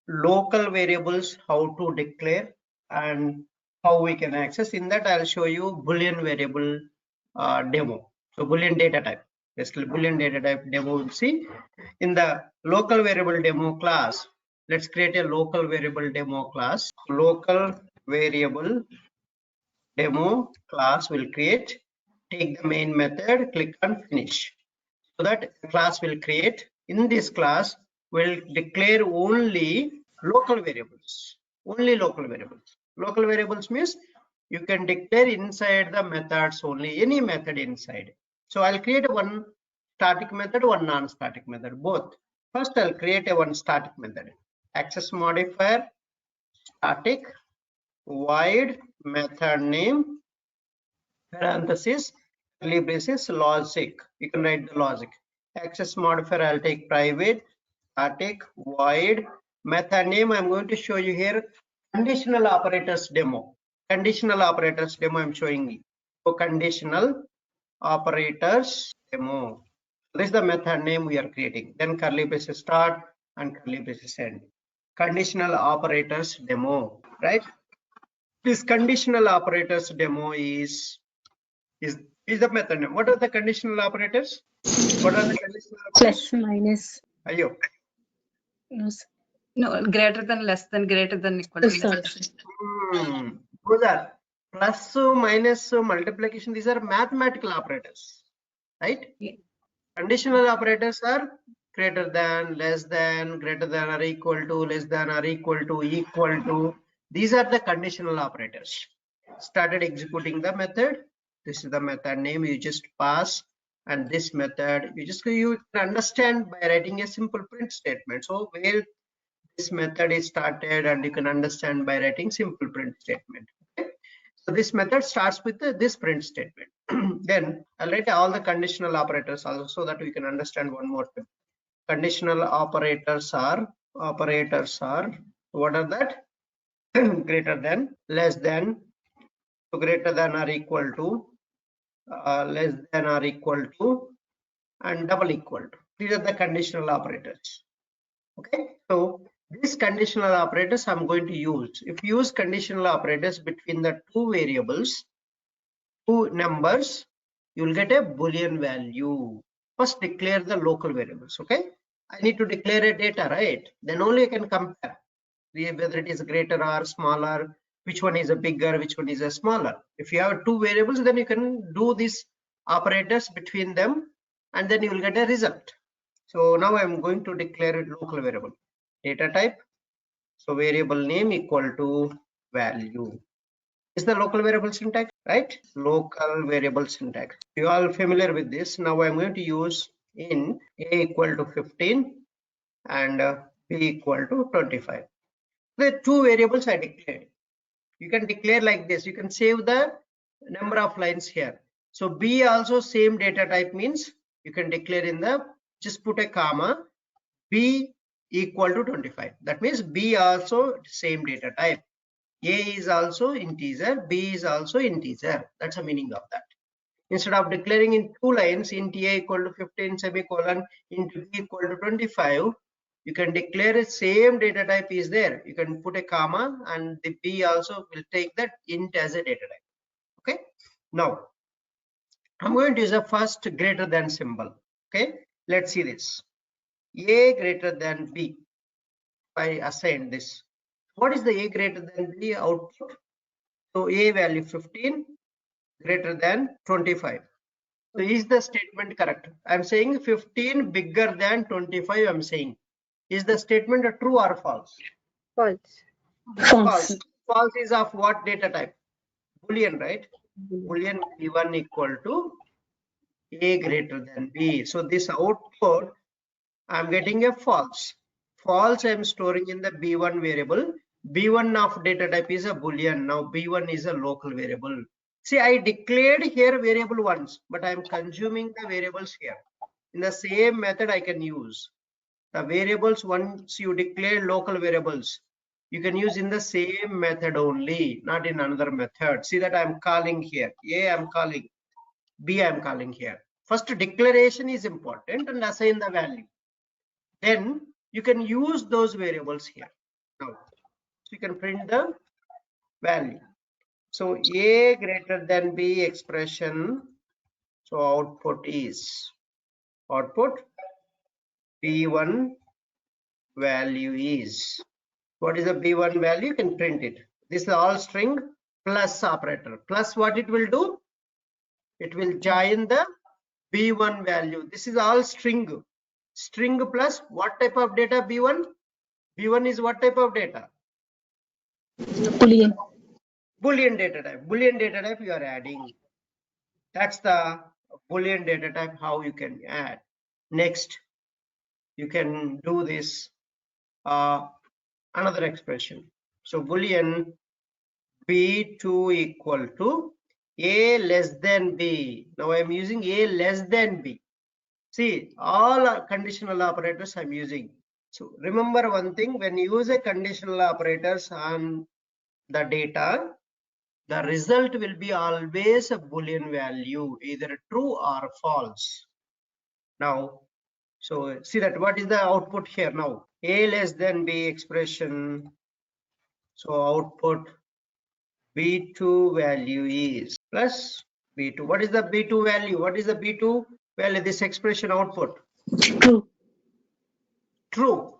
local variables, how to declare and how we can access. In that I'll show you Boolean variable demo. So Boolean data type, basically Boolean data type demo we'll see. In the local variable demo class, let's create a local variable demo class. Local variable demo class will create, take the main method, click on finish. So that class will create. In this class will declare only local variables, only local variables. Local variables means you can declare inside the methods only, any method inside. So I'll create one static method, one non-static method, both. First I'll create a one static method, access modifier static void method name parenthesis curly braces logic. You can write the logic. Access modifier I'll take private static void method name. I'm going to show you here conditional operators demo. Conditional operators demo I'm showing you. So conditional operators demo. This is the method name we are creating. Then curly braces start and curly braces end. Conditional operators demo, right? This conditional operators demo is the method name. What are the conditional operators? What are the conditional operators? Plus, minus. Ayo. No, greater than, less than, greater than, equal to, less than. Those are plus, minus, multiplication. These are mathematical operators, right? Yeah. Conditional operators are greater than, less than, greater than or equal to, less than or equal to, equal to. These are the conditional operators. Started executing the method. This is the method name. You just pass, and this method you can understand by writing a simple print statement. So where this method is started, and you can understand by writing simple print statement. Okay? So this method starts with this print statement. Then I'll write all the conditional operators also so that we can understand one more thing. Conditional operators are what are that? Greater than, less than, so greater than or equal to, less than or equal to, and double equal to. These are the conditional operators. Okay, so these conditional operators I'm going to use. If you use conditional operators between the two variables, two numbers, you will get a Boolean value. First declare the local variables. Okay, I need to declare a data, right? Then only I can compare whether it is greater or smaller, which one is a bigger, which one is a smaller. If you have two variables, then you can do these operators between them, and then you will get a result. So now I'm going to declare a local variable data type. So variable name equal to value. Is the local variable syntax, right? Local variable syntax. You all familiar with this. Now I'm going to use in a equal to 15 and b equal to 25. The two variables I declared. You can declare like this. You can save the number of lines here. So b also same data type means you can declare in the, just put a comma, b equal to 25. That means b also same data type. A is also integer, b is also integer. That's the meaning of that. Instead of declaring in two lines, int a equal to 15 semicolon, int b equal to 25, you can declare a same data type is there. You can put a comma, and the b also will take that int as a data type. Okay. Now I'm going to use a first greater than symbol. Okay. Let's see this. A greater than b. I assign this. What is the a greater than b output? So a value 15 greater than 25. So is the statement correct? I'm saying 15 bigger than 25. I'm saying, is the statement a true or false? False. False. False is of what data type? Boolean, right? Boolean b1 equal to a greater than b. So this output I'm getting a false. False I'm storing in the b1 variable. b1 of data type is a Boolean. Now b1 is a local variable. See, I declared here variable once, but I'm consuming the variables here. In the same method I can use the variables. Once you declare local variables, you can use in the same method only, not in another method. See that I'm calling here a, I'm calling b, I'm calling here. First declaration is important and assign the value. Then you can use those variables here. Now, so you can print the value. So A greater than B expression. So output is B1 value is. What is the B1 value? You can print it. This is all string plus operator. Plus what it will do? It will join the B1 value. This is all string. String plus what type of data B1? B1 is what type of data? Boolean. Boolean data type. Boolean data type you are adding. That's the Boolean data type, how you can add. Next, you can do this another expression. So Boolean B2 equal to A less than B. Now I am using A less than B. See, all conditional operators I'm using. So remember one thing, when you use a conditional operators on the data, the result will be always a Boolean value, either true or false. Now, so see that what is the output here now? A less than B expression. So output B2 value is plus B2. What is the B2 value? What is the B2 value? This expression output. True. True.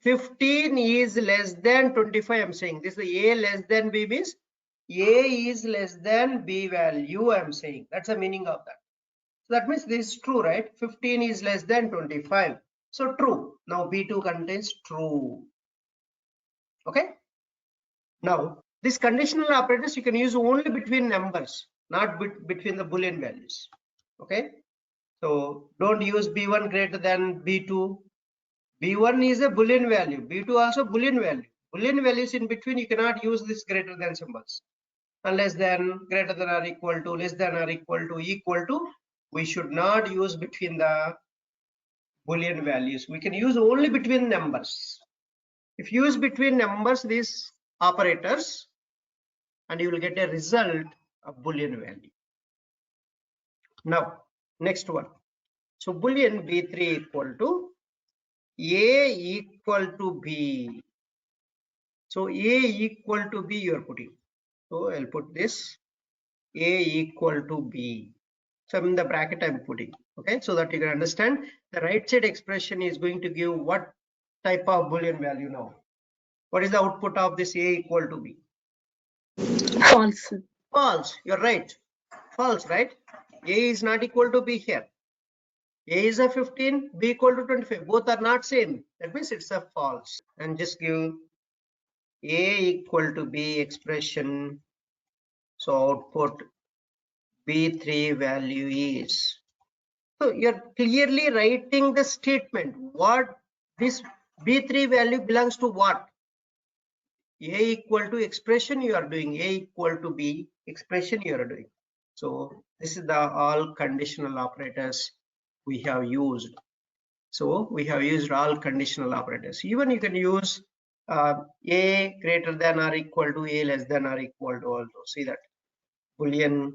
15 is less than 25. I'm saying this is A less than B means A is less than B value. I'm saying that's the meaning of that. So that means this is true, right? 15 is less than 25. So true. Now B2 contains true. Okay. Now this conditional operators you can use only between numbers, not between the Boolean values. Okay. So don't use B1 greater than B2. B1 is a Boolean value. B2 also Boolean value. Boolean values in between you cannot use this greater than symbols. Unless than, greater than or equal to, less than or equal to. We should not use between the Boolean values. We can use only between numbers. If you use between numbers these operators, and you will get a result of Boolean value. Now next one. So Boolean B3 equal to A equal to B. So A equal to B you are putting. So I'll put this A equal to B. So in the bracket I'm putting. Okay, so that you can understand the right side expression is going to give what type of Boolean value now. What is the output of this A equal to B? False. False. You're right. False, right? A is not equal to B here. A is a 15, B equal to 25. Both are not same. That means it's a false. And just give A equal to B expression. So output B3 value is. So you're clearly writing the statement. What this B3 value belongs to what? A equal to expression you are doing. A equal to B expression you are doing. So this is the all conditional operators we have used. So we have used all conditional operators. Even you can use A greater than or equal to A less than or equal to also. See that Boolean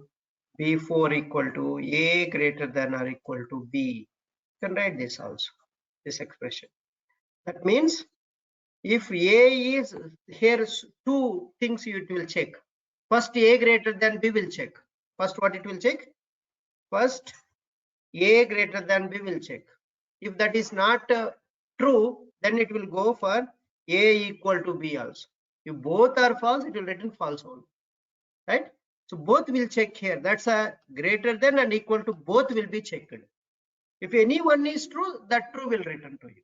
B4 equal to A greater than or equal to B. You can write this also, this expression. That means if A is here, two things it will check. First A greater than B will check. First what it will check? First A greater than B will check. If that is not true, then it will go for A equal to B also. If both are false, it will return false only, right? So both will check here. That's a greater than and equal to, both will be checked. If any one is true, that true will return to you.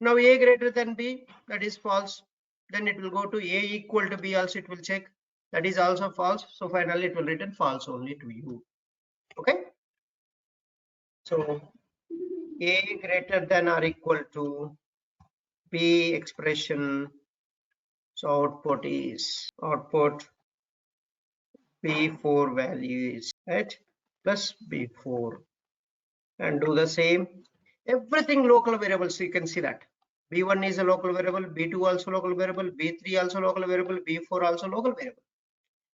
Now A greater than B, that is false. Then it will go to A equal to B also, it will check. That is also false. So finally it will return false only to you. Okay. So A greater than or equal to B expression. So output is output B4 value is right plus B4, and do the same. Everything local variables, you can see that B1 is a local variable, B2 also local variable, B3 also local variable, B4 also local variable,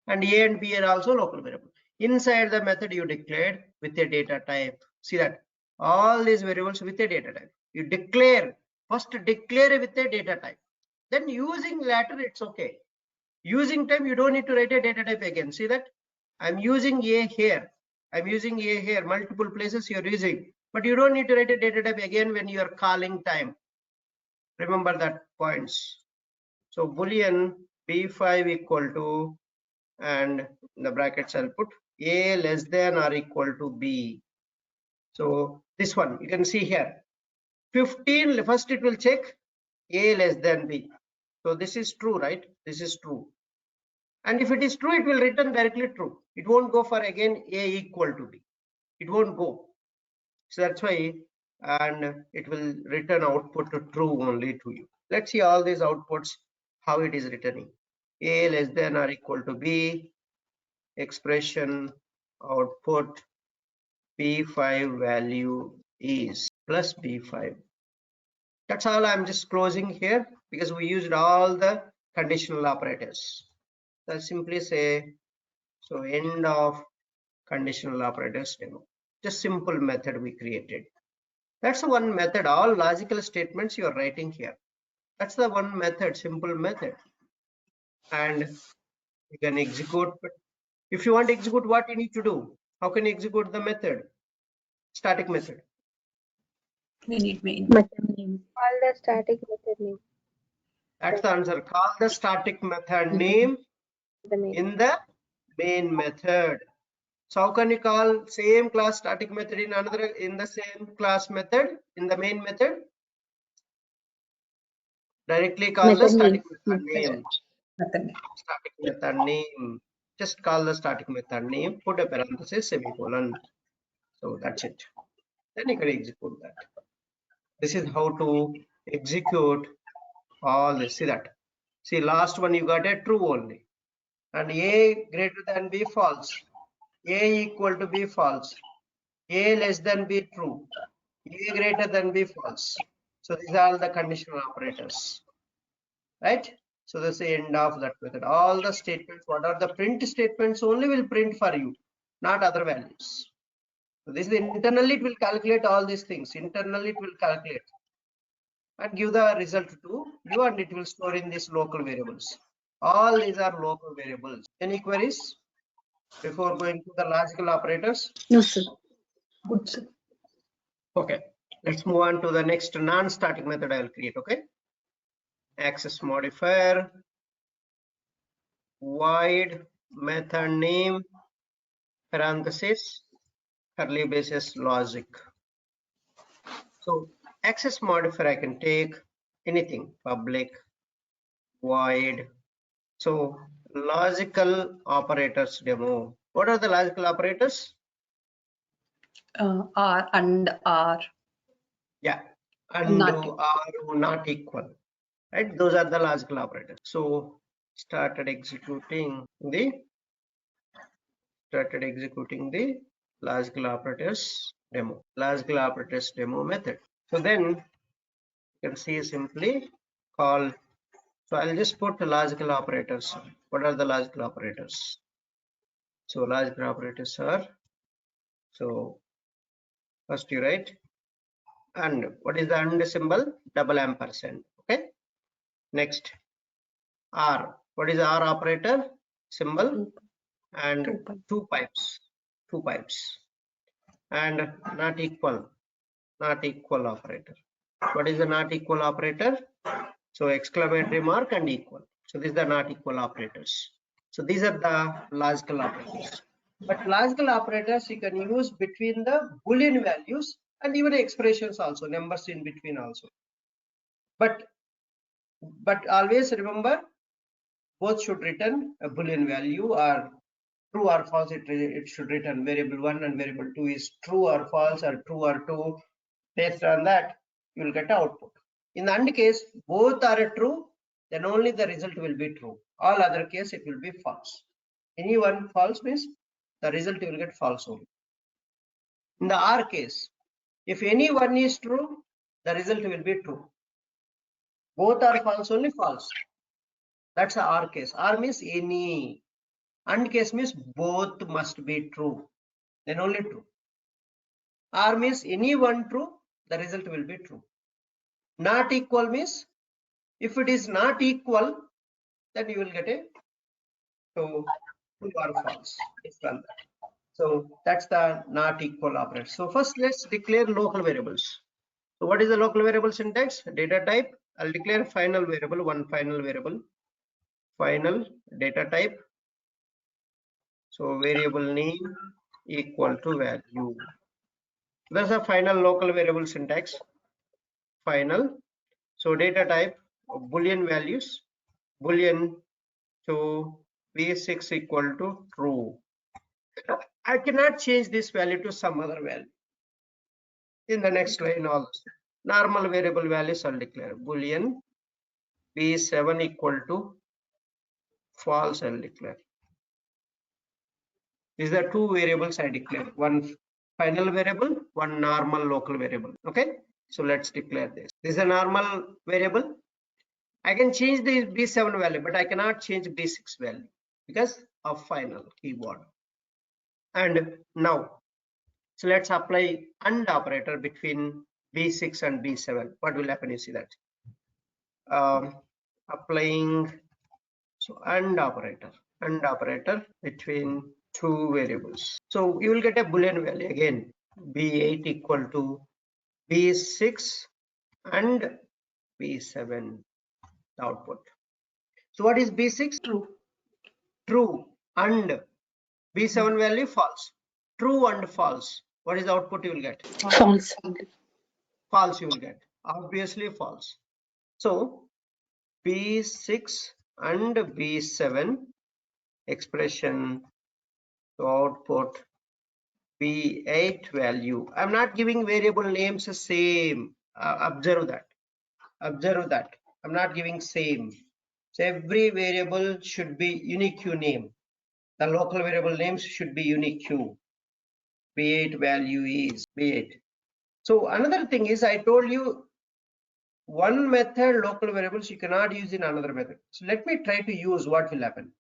and A and B are also local variable. Inside the method you declared with a data type. See that all these variables with a data type. You declare, first declare with a data type. Then using later, it's okay. Using time, you don't need to write a data type again. See that? I'm using A here. I'm using A here. Multiple places you're using. But you don't need to write a data type again when you are calling time. Remember that points. So Boolean B5 equal to, and in the brackets I'll put A less than or equal to B. So this one you can see here. 15, first it will check A less than B. So this is true, right? This is true. And if it is true, it will return directly true. It won't go for again A equal to B. It won't go. So that's why, and it will return output to true only to you. Let's see all these outputs, how it is returning. A less than or equal to B, expression output B5 value is plus B5. That's all. I'm just closing here because we used all the conditional operators. So I'll simply say, so end of conditional operators demo. Just simple method we created. That's the one method. All logical statements you are writing here. That's the one method, simple method. And you can execute. But if you want to execute, what you need to do? How can you execute the method? Static method. We need main. Method name. Call the static method name. That's the answer. Call the static method name The main. in the main method. So how can you call same class static method in another, in the same class method in the main method? Directly call the Method static name. method name. Method name. Static method name. Just call the static method name, put a parenthesis, semicolon. So that's it. Then you can execute that. This is how to execute all this. See that? See, last one you got a true only. And A greater than B false. A equal to B false. A less than B true. A greater than B false. So these are all the conditional operators. Right? So that's the end of that method. All the statements, what are the print statements only will print for you, not other values. So this is internally, it will calculate all these things. Internally, it will calculate and give the result to you, and it will store in these local variables. All these are local variables. Any queries before going to the logical operators? No, sir. Good, sir. Okay, let's move on to the next non-static method I will create. Okay, access modifier, void method name, parenthesis, curly braces logic. So access modifier, I can take anything, public, void. So logical operators demo. What are the logical operators? R and R. Yeah, and Not are not equal, right? Those are the logical operators. So started executing the logical operators demo, logical operators demo method. So then you can see simply call. So I'll just put the logical operators. What are the logical operators? So logical operators are, so first you write, and what is the and symbol? Double ampersand. Okay. Next, R. What is the R operator? Symbol and two pipes. And not equal operator. What is the not equal operator? So exclamatory mark and equal. So these are not equal operators. So these are the logical operators. But logical operators you can use between the Boolean values and even expressions also, numbers in between also. But always remember, both should return a Boolean value, or true or false. It should return variable 1 and variable 2 is true or false, or true or 2. Based on that, you will get output. In the AND case, both are true, then only the result will be true. All other case, it will be false. Any one false means the result you will get false only. In the OR case, if any one is true, the result will be true. Both are false, only false. That's the OR case. OR means any. AND case means both must be true, then only true. OR means any one true, the result will be true. Not equal means If it is not equal, then you will get a true or false. So that's the not equal operator. So first let's declare local variables. So what is the local variable syntax? Data type. I'll declare final variable, one final variable, final data type. So variable name equal to value. That's a final local variable syntax. Final. So data type Boolean values, Boolean to v6 equal to true. I cannot change this value to some other value. In the next line also, normal variable values I'll declare Boolean v7 equal to false I'll declare. These are two variables I declare, one final variable, one normal local variable. Okay, so let's declare this. This is a normal variable. I can change the b7 value, but I cannot change b6 value because of final keyword. And now, so let's apply AND operator between b6 and b7. What will happen? You see that applying so AND operator between two variables. So you will get a Boolean value again, b8 equal to b6 and b7 output. So what is b6? True and b7 value false. True and false. What is the output you will get? False. False you will get. Obviously false. So b6 and b7 expression to output b8 value. I'm not giving variable names the same. Observe that. I'm not giving same. So every variable should be unique name. The local variable names should be unique. b8 value is b8. So another thing is, I told you one method local variables you cannot use in another method. So let me try to use what will happen.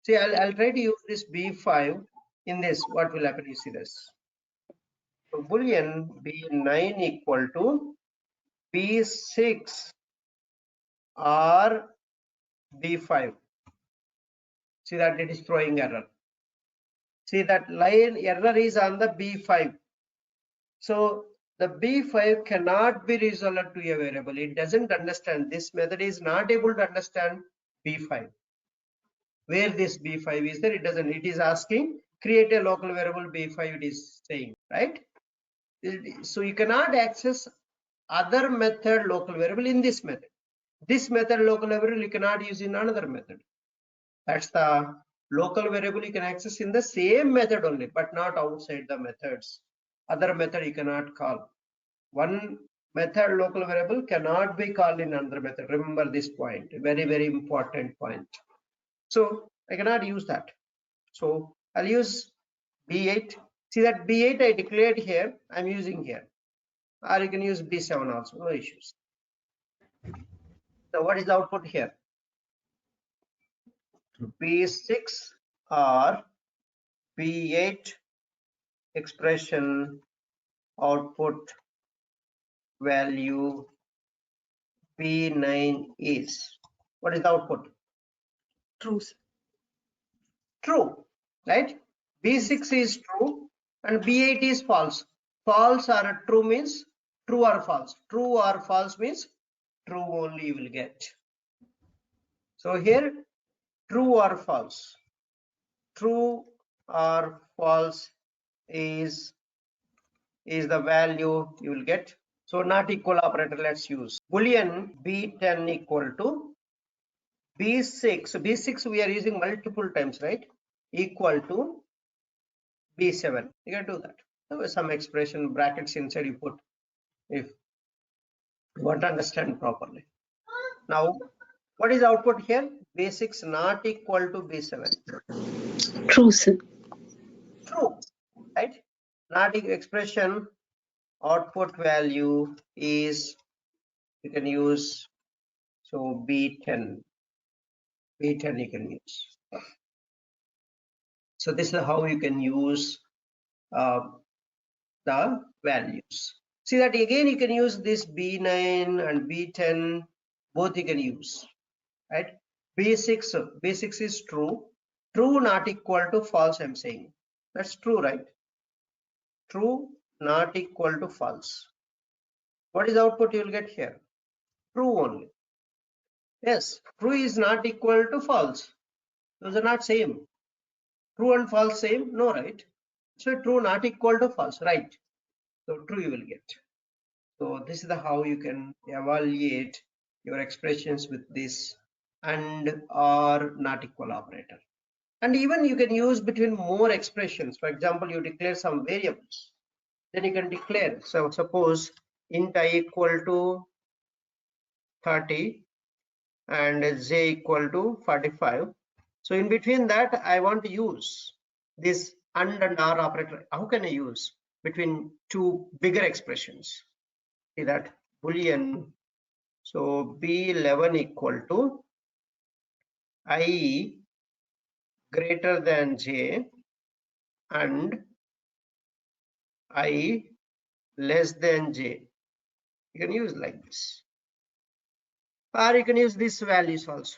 See, I'll try to use this b5 in this. What will happen? You see this. So Boolean b9 equal to b6 or b5. See that it is throwing error. See that line error is on the b5. So the b5 cannot be resolved to a variable. It doesn't understand. This method is not able to understand b5. Where this b5 is there, it doesn't. It is asking create a local variable b5. It is saying, right? So you cannot access other method local variable in this method. This method local variable you cannot use in another method. That's the local variable you can access in the same method only, but not outside the methods. Other method you cannot call. One method local variable cannot be called in another method. Remember this point, very, very important point. So I cannot use that. So I'll use b8. See that b8 I declared here, I'm using here. Or you can use b7 also, no issues. So what is the output here? b6 or b8 expression output value b9 is. What is the output? True. True, right? b6 is true and b8 is false. False or true means true or false. True or false means true only you will get. So here true or false. True or false is the value you will get. So not equal operator, let's use Boolean b10 equal to b6. So b6 we are using multiple times, right? Equal to b7. You can do that. So some expression brackets inside you put if you want to understand properly. Now what is output here? b6 not equal to b7. True, sir. True, right? Not expression output value is, you can use, so b10 you can use. So this is how you can use the values. See that again you can use this b9 and b10 both you can use, right? B6 is true. True not equal to false, I'm saying. That's true, right? True not equal to false. What is the output you will get here? True only. Yes, true is not equal to false. Those are not same. True and false same? No, right? So true not equal to false, right? So true you will get. So this is the how you can evaluate your expressions with this and or not equal operator. And even you can use between more expressions. For example, you declare some variables. Then you can declare. So suppose int I equal to 30 and j equal to 45. So in between that, I want to use this and or operator. How can I use between two bigger expressions? See that Boolean. So B11 equal to I greater than j and I less than j. You can use like this. Or you can use these values also.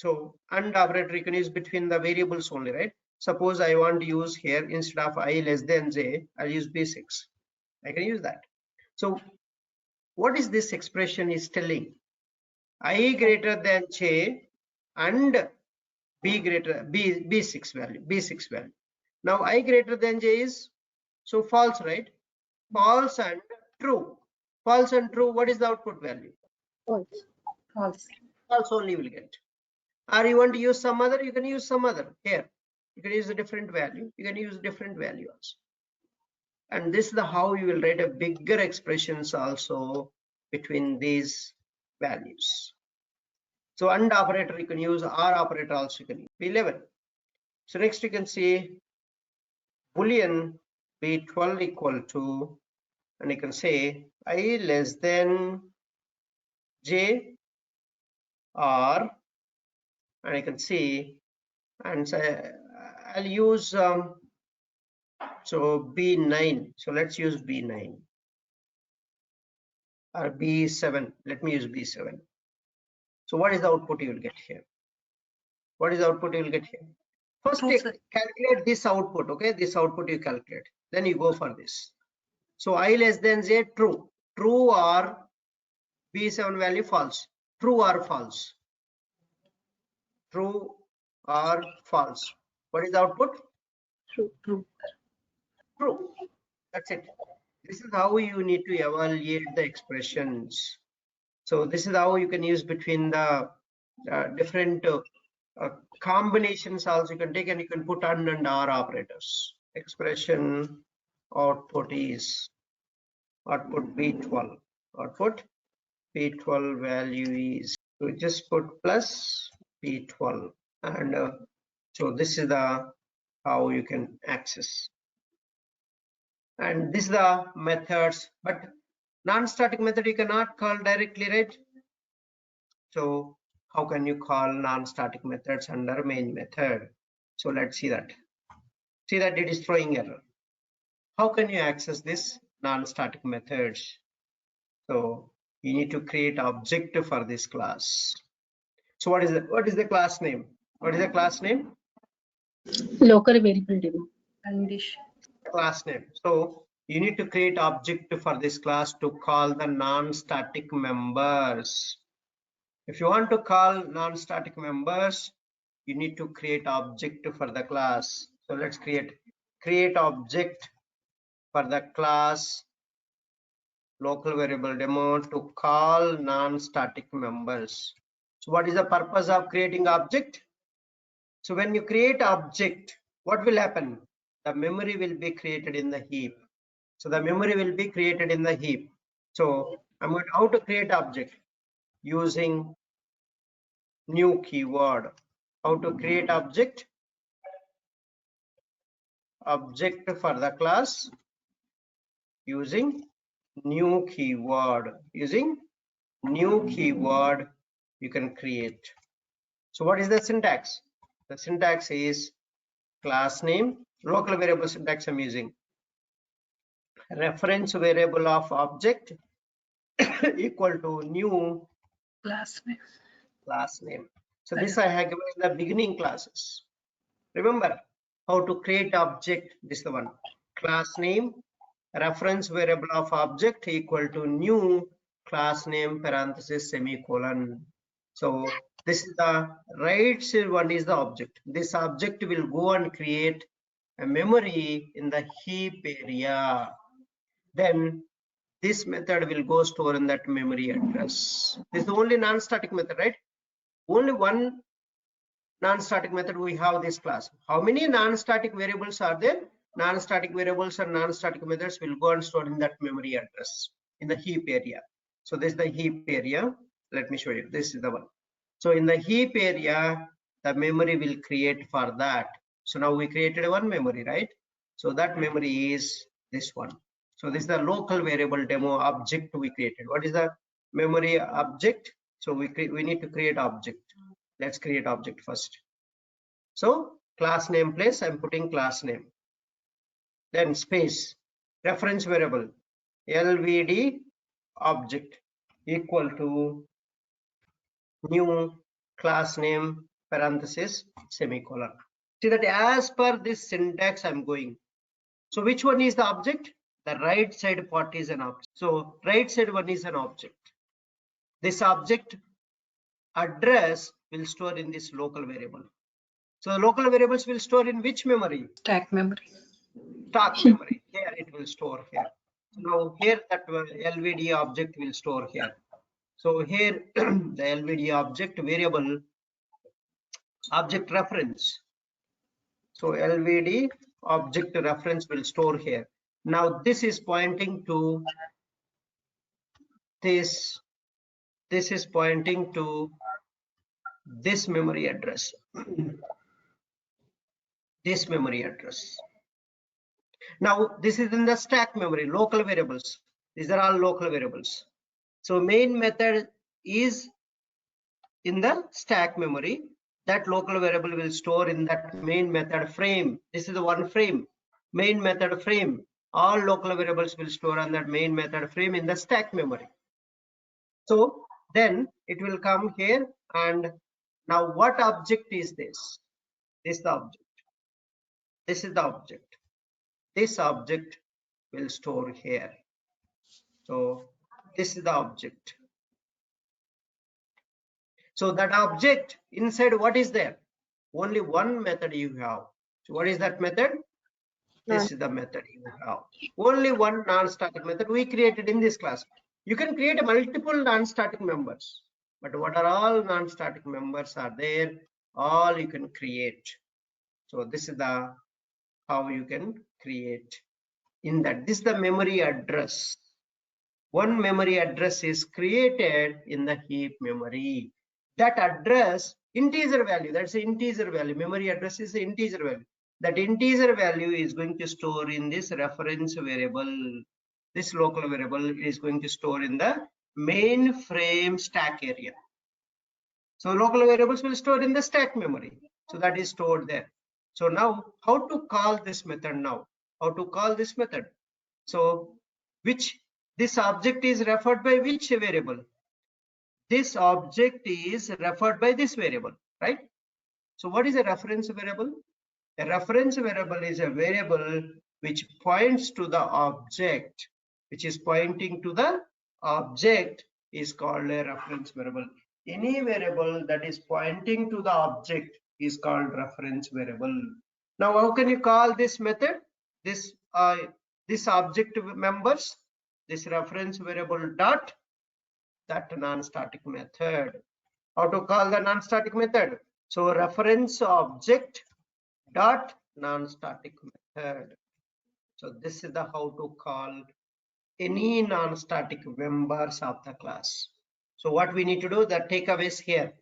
So and operator you can use between the variables only, right? Suppose I want to use here instead of I less than j, I'll use B6. I can use that. So what is this expression is telling? I greater than j and B6 value. Now I greater than j is so false, right? False and true. False and true, what is the output value? False. False. False only will get. Or you want to use some other, you can use some other. Here you can use a different value, you can use different value also. And this is the how you will write a bigger expressions also between these values. So and operator you can use, or operator also you can use. B11. So next you can see Boolean B12 equal to, and you can say I less than j, or, and I can see, and say I'll use so B9. So let's use B9 or B7. Let me use B7. So what is the output you will get here? What is the output you will get here? First True, sir. calculate this output, okay? This output you calculate. Then you go for this. So I less than j, true. True or B7 value false. True or false. True or false. What is the output? True. True. True. That's it. This is how you need to evaluate the expressions. So this is how you can use between the different combinations also you can take, and you can put and or operators. Expression output is output B12. Output B12 value is, so just put plus B12, and so this is the how you can access. And this is the methods, but non-static method you cannot call directly, right? So how can you call non-static methods under main method? So let's see that. See that it is throwing error. How can you access this non-static methods? So you need to create object for this class. So what is the class name? What is the class name? Local variable demo. Condition. Class name. So you need to create object for this class to call the non-static members. If you want to call non-static members, you need to create object for the class. So let's create object for the class local variable demo to call non-static members. So what is the purpose of creating object? So when you create object, what will happen? The memory will be created in the heap. So the memory will be created in the heap. So I'm going to how to create object using new keyword. How to create object for the class using new keyword. Using new keyword you can create. So what is the syntax? The syntax is class name, local variable syntax I'm using, reference variable of object equal to new Class name. Class name. So this I have given in the beginning classes. Remember how to create object. This is the one. Class name, reference variable of object equal to new class name parenthesis semicolon. So this is the right side one is the object. This object will go and create a memory in the heap area. Then this method will go store in that memory address. This is the only non-static method, right? Only one non-static method we have this class. How many non-static variables are there? Non-static variables and non-static methods will go and store in that memory address in the heap area. So this is the heap area. Let me show you. This is the one. So in the heap area, the memory will create for that. So now we created one memory, right? So that memory is this one. So this is the local variable demo object we created. What is the memory object? So we need to create object. Let's create object first. So class name place, I'm putting class name. Then space, reference variable, LVD object equal to new class name parenthesis semicolon. See that as per this syntax I'm going. So which one is the object? The right side part is an object. So right side one is an object. This object address will store in this local variable. So the local variables will store in which memory? Stack memory. Stack memory. Here it will store here. Now here that LVD object will store here. So here the LVD object variable object reference. So LVD object reference will store here. Now this is pointing to this. This is pointing to this memory address. This memory address. Now this is in the stack memory, local variables. These are all local variables. So main method is in the stack memory. That local variable will store in that main method frame. This is the one frame, main method frame. All local variables will store on that main method frame in the stack memory. So then it will come here, and now what object is this? This is the object. This is the object. This object will store here. So this is the object. So that object inside, what is there? Only one method you have. So what is that method? This is the method you have. Only one non-static method we created in this class. You can create multiple non-static members, but what are all non-static members are there? All you can create. So this is the how you can create in that. This is the memory address. One memory address is created in the heap memory. That address, integer value, that's the integer value. Memory address is the integer value. That integer value is going to store in this reference variable. This local variable is going to store in the mainframe stack area. So local variables will store in the stack memory. So that is stored there. So now how to call this method now? How to call this method? So this object is referred by which variable? This object is referred by this variable, right? So what is a reference variable? A reference variable is a variable which points to the object, which is pointing to the object is called a reference variable. Any variable that is pointing to the object is called reference variable. Now how can you call this method? This object members, this reference variable dot that non-static method. How to call the non-static method? So reference object dot non-static method. So this is the how to call any non-static members of the class. So what we need to do, the takeaways here.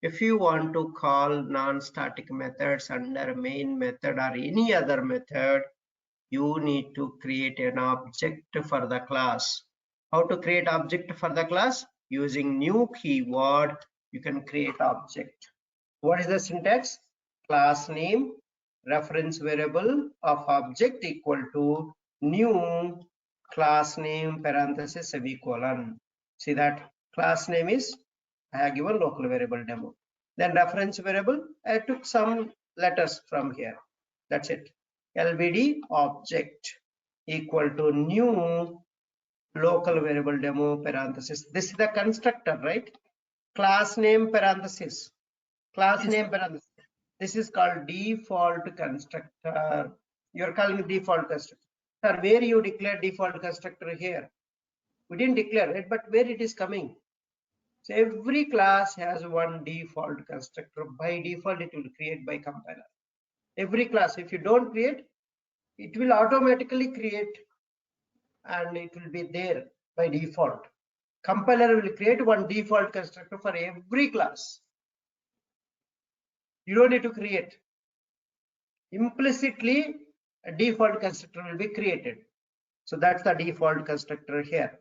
If you want to call non-static methods under main method or any other method, you need to create an object for the class. How to create object for the class? Using new keyword, you can create object. What is the syntax? Class name, reference variable of object equal to new class name parenthesis semicolon. See that class name is I have given local variable demo. Then reference variable, I took some letters from here. That's it. LVD object equal to new local variable demo parenthesis. This is the constructor, right? Class name parenthesis. Class Yes. name parenthesis. This is called default constructor. You're calling it default constructor. Sir, where you declare default constructor here? We didn't declare it, but where it is coming? So every class has one default constructor. By default, it will create by compiler. Every class, if you don't create, it will automatically create and it will be there by default. Compiler will create one default constructor for every class. You don't need to create. Implicitly, a default constructor will be created. So that's the default constructor here.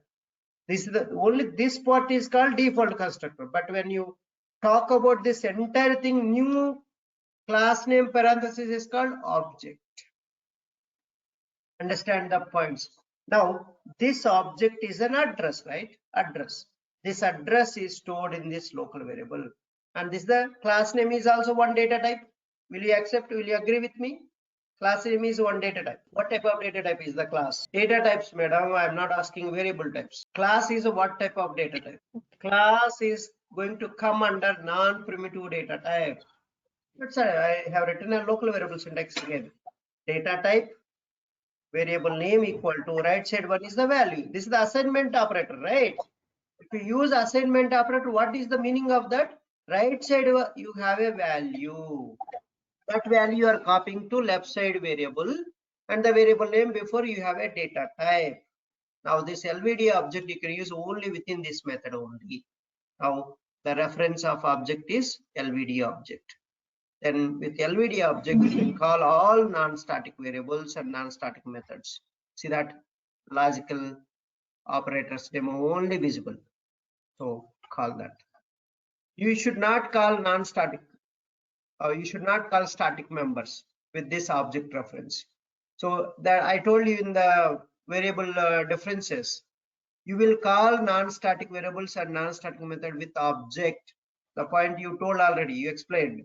This is the only this part is called default constructor. But when you talk about this entire thing, new class name parenthesis is called object. Understand the points. Now this object is an address, right? Address. This address is stored in this local variable, and this the class name is also one data type. Will you accept? Will you agree with me? Class name is one data type. What type of data type is the class? Data types, madam. I am not asking variable types. Class is a what type of data type? Class is going to come under non-primitive data type. That's I have written a local variable syntax again. Data type, variable name equal to right side one is the value. This is the assignment operator, right? If you use assignment operator, what is the meaning of that? Right side you have a value. That value you are copying to left side variable, and the variable name before you have a data type. Now this LVD object you can use only within this method only. Now the reference of object is LVD object. Then with LVD object, you can call all non-static variables and non-static methods. See that logical operators demo only visible. So call that. You should not call non-static. You should not call static members with this object reference. So that I told you in the variable differences, you will call non-static variables and non-static method with object. The point you told already, you explained.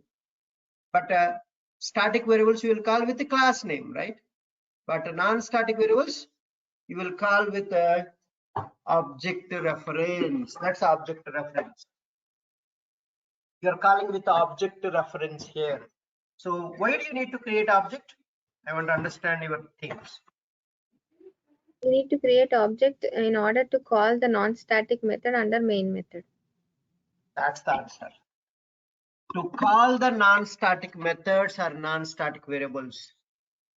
But static variables you will call with the class name, right? But non-static variables you will call with object reference. That's object reference. You're calling with object reference here. So why do you need to create object? I want to understand your things. You need to create object in order to call the non-static method under main method. That's the answer. To call the non-static methods or non-static variables,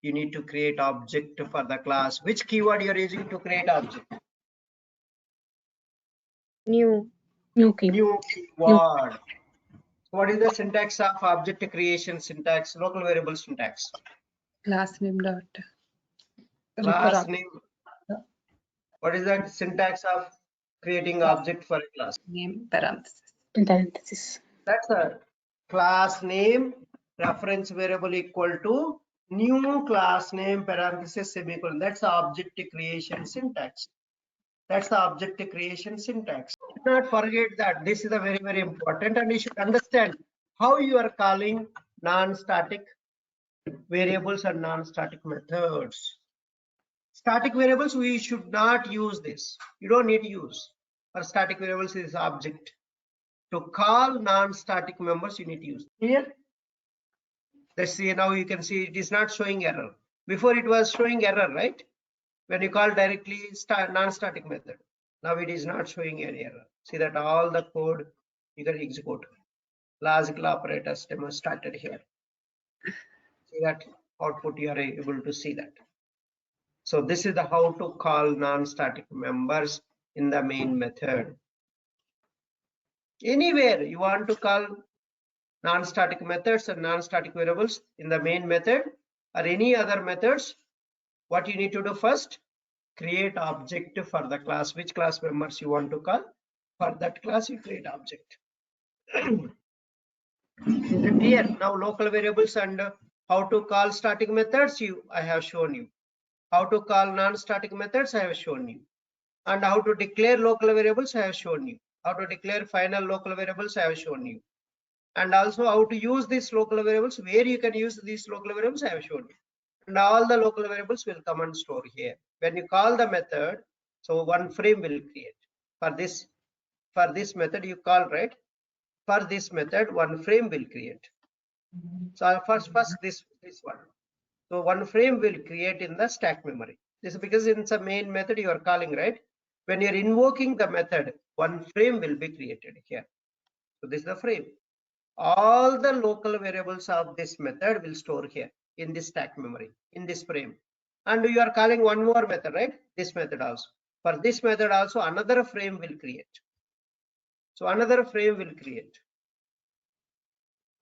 you need to create object for the class. Which keyword you're using to create object? New. New key. New keyword. What is the syntax of object creation syntax? Local variable syntax. Class name dot. Class name. What is the syntax of creating object for a class? Name parenthesis. Parenthesis. That's a class name reference variable equal to new class name parenthesis semicolon. That's the object creation syntax. That's the object creation syntax. Do not forget that this is a very, very important, and you should understand how you are calling non-static variables and non-static methods. Static variables, we should not use this. You don't need to use. For static variables is object. To call non-static members, you need to use. Here, let's see, now you can see it is not showing error. Before it was showing error, right? When you call directly non-static method. Now it is not showing any error. See that all the code you can execute. Logical operators demo started here. See that output, you are able to see that. So this is the how to call non-static members in the main method. Anywhere you want to call non-static methods and non-static variables in the main method or any other methods, what you need to do first, create object for the class. Which class members you want to call? For that class, you create object. Is it clear? Now local variables and how to call static methods, I have shown you. How to call non-static methods, I have shown you. And how to declare local variables, I have shown you. How to declare final local variables I have shown you. And also how to use these local variables, where you can use these local variables I have shown you. And all the local variables will come and store here. When you call the method, so one frame will create. For this method you call, right? For this method, one frame will create. So first this one. So one frame will create in the stack memory. This is because in the main method you are calling, right? When you're invoking the method, one frame will be created here. So this is the frame. All the local variables of this method will store here in this stack memory, in this frame. And you are calling one more method, right? This method also. For this method also, another frame will create. So another frame will create.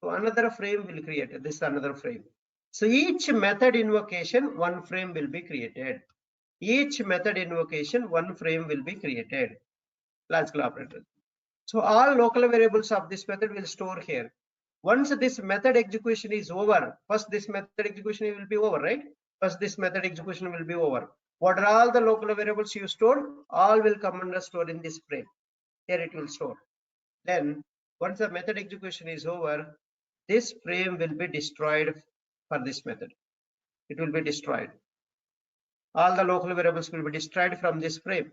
So another frame will create. This is another frame. So each method invocation, one frame will be created. Each method invocation, one frame will be created. Logical operator. So all local variables of this method will store here. Once this method execution is over, first this method execution will be over, right? First this method execution will be over. What are all the local variables you stored? All will come and store in this frame. Here it will store. Then once the method execution is over, this frame will be destroyed for this method. It will be destroyed. All the local variables will be destroyed from this frame.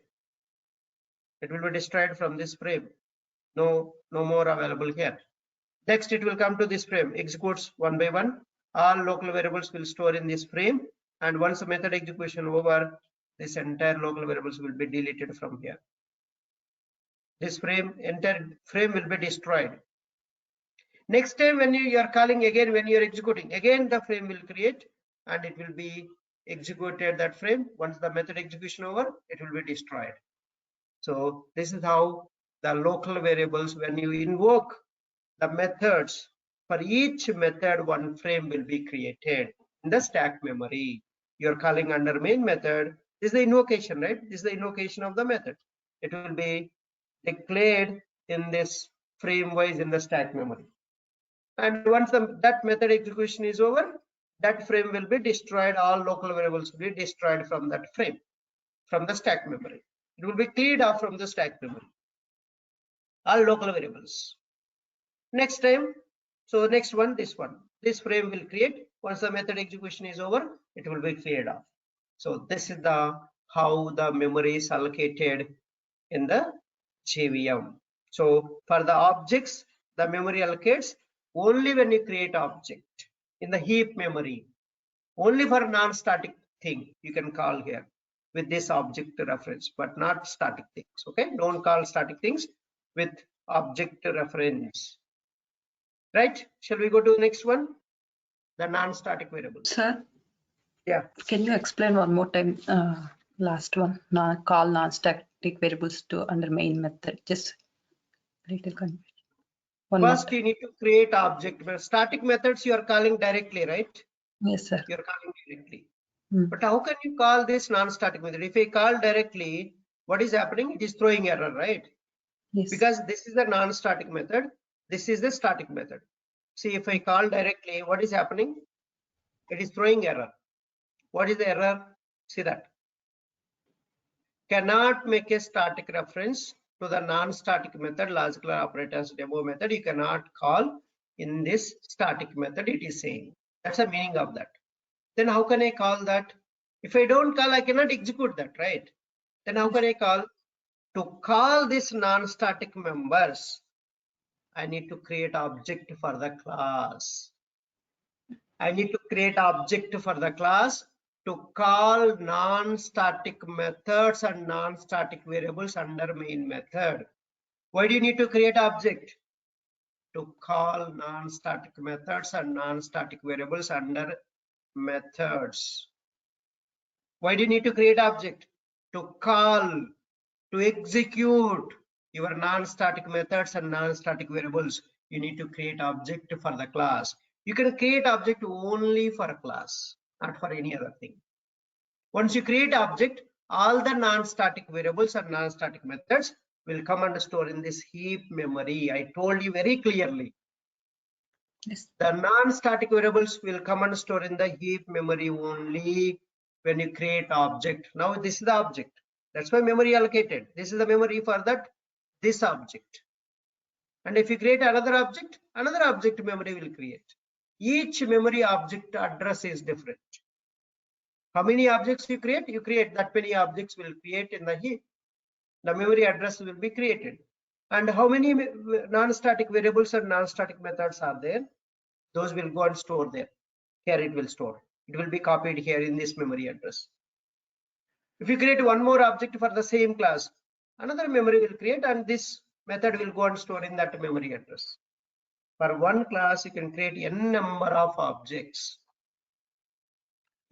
It will be destroyed from this frame. No more available here. Next, it will come to this frame, executes one by one. All local variables will store in this frame. And once the method execution over, this entire local variables will be deleted from here. This entire frame will be destroyed. Next time when you are calling again, when you are executing, again the frame will create and it will be executed that frame. Once the method execution over, it will be destroyed. So this is how the local variables, when you invoke the methods, for each method one frame will be created in the stack memory. You're calling under main method. This is the invocation, right? This is the invocation of the method. It will be declared in this frame wise in the stack memory. And once that method execution is over, that frame will be destroyed. All local variables will be destroyed from that frame, from the stack memory. It will be cleared off from the stack memory. All local variables. Next time, so next one, this frame will create. Once the method execution is over, it will be cleared off. So this is how the memory is allocated in the JVM. So for the objects, the memory allocates only when you create object in the heap memory. Only for non-static thing you can call here with this object reference, but not static things. Okay, don't call static things with object reference. Right? Shall we go to the next one? The non-static variables. Sir, Yeah. can you explain one more time? Last one, call non-static variables to under main method. Just little confusion. First, you need to create object. Static methods you are calling directly, right? Yes, sir. You are calling directly. But how can you call this non-static method? If I call directly, what is happening? It is throwing error, right? Yes. Because this is the non-static method. This is the static method. See, if I call directly, what is happening? It is throwing error. What is the error? See that. Cannot make a static reference to the non-static method, logical operators demo method. You cannot call in this static method, it is saying. That's the meaning of that. Then how can I call that? If I don't call, I cannot execute that, right? Then how can I call? To call this non-static members, I need to create object for the class. I need to create object for the class to call non-static methods and non-static variables under main method. Why do you need to create object? To call non-static methods and non-static variables under methods. Why do you need to create object? To call, to execute your non-static methods and non-static variables. You need to create object for the class. You can create object only for a class, not for any other thing. Once you create object, all the non-static variables and non-static methods will come and store in this heap memory. I told you very clearly. Yes. The non-static variables will come and store in the heap memory only when you create object. Now this is the object. That's why memory allocated. This is the memory for that. this object. And if you create another object memory will create. Each memory object address is different. How many objects you create? You create that many objects will create in the heap. The memory address will be created. And how many non-static variables and non-static methods are there? Those will go and store there. Here it will store. It will be copied here in this memory address. If you create one more object for the same class, another memory will create, and this method will go and store in that memory address. For one class, you can create n number of objects.